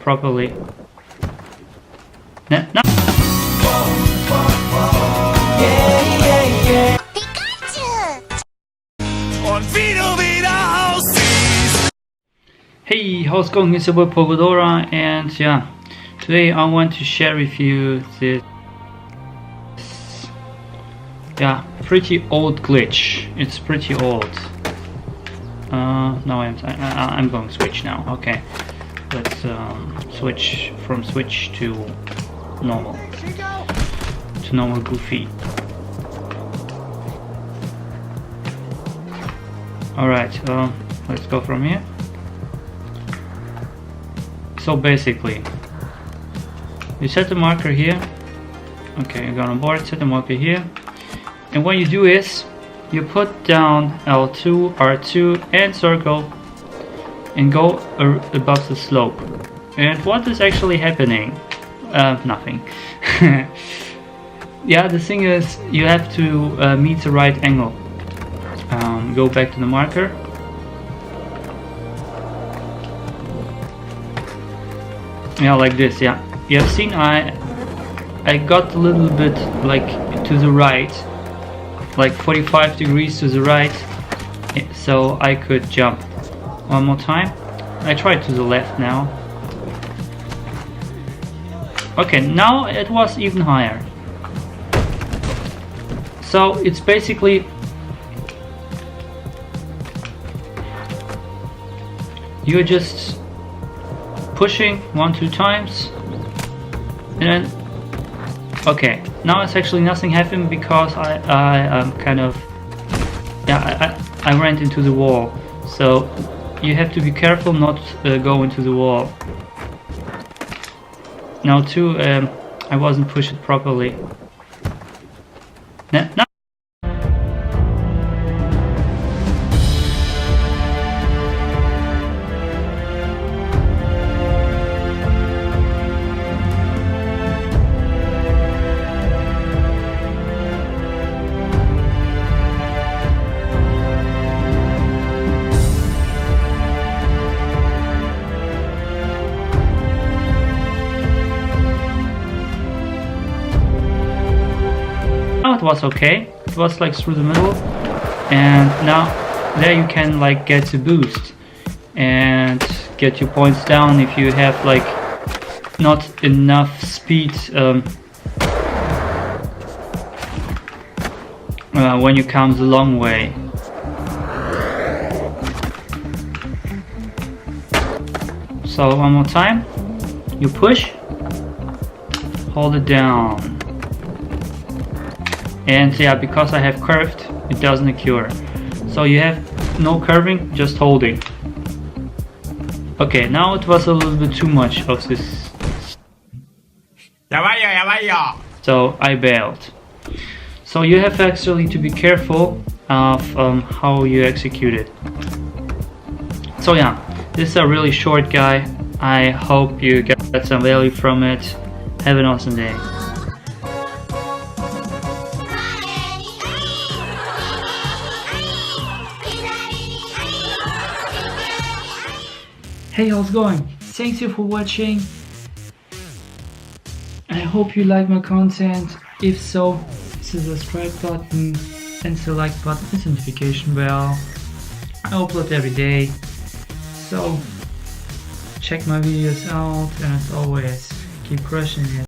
properly. No. Hey, how's it going? It's your boy Pogodora, and yeah, today I want to share with you this pretty old glitch. It's pretty old. No, I'm going to switch now. Okay, let's switch from Switch to normal Goofy. Alright, let's go from here. So basically, you set the marker here. Okay, you're gonna board, set the marker here. And what you do is, you put down L2, R2 and circle and go above the slope. And what is actually happening? Nothing. Yeah, the thing is, you have to meet the right angle. Go back to the marker. Yeah, like this. Yeah, you have seen I got a little bit like to the right, like 45 degrees to the right, so I could jump. One more time. I tried to the left now. Okay, now it was even higher. So it's basically you're just pushing 1-2 times, and then okay, now it's actually nothing happened because I kind of I ran into the wall. So you have to be careful not go into the wall. Now too, I wasn't pushed properly. No. Now it was okay. It was like through the middle, and now there you can like get the boost and get your points down if you have like not enough speed when you come the long way. So one more time, you push, hold it down. And yeah, because I have curved, it doesn't occur. So you have no curving, just holding. Okay, now it was a little bit too much of this. So I bailed. So you have actually to be careful of how you execute it. So yeah, this is a really short guy. I hope you get some value from it. Have an awesome day. Hey, how's it going? Thank you for watching. I hope you like my content. If so, hit the subscribe button and the like button and the notification bell. I upload every day, so check my videos out, and as always, keep crushing it.